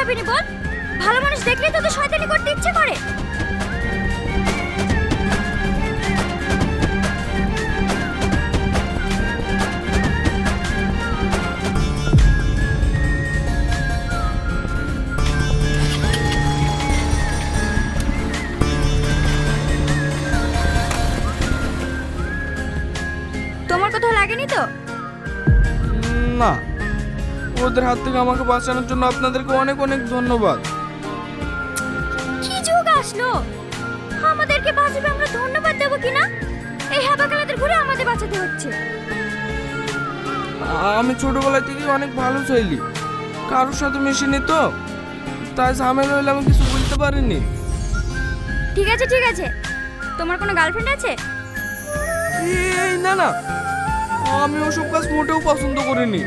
ভাবিনি বল? ভালো মানুষ দেখলেই তোকে শয়তানি করতে ইচ্ছে করে। তোমার কোথাও লাগেনি তো? না, ওদের হাত থেকে আমাকে বাঁচানোর জন্য আপনাদেরকে অনেক অনেক ধন্যবাদ। কি যুগ আসলো, আমাদেরকে বাঁচাবে আমরা ধন্যবাদ দেবো কিনা? এই হাবাকালাদের ঘুরে আমাদের বাঁচাতে হচ্ছে। আমি ছোটবেলা থেকে অনেক ভালো ছেলে, কারোর সাথে মিশিনি তো, তাই ঝামেলা হলে আমি কিছু বলতে পারিনি। ঠিক আছে ঠিক আছে, তোমার কোনো গার্লফ্রেন্ড আছে? এই না না, আমি ওসব কাজ মোটেও পছন্দ করিনি।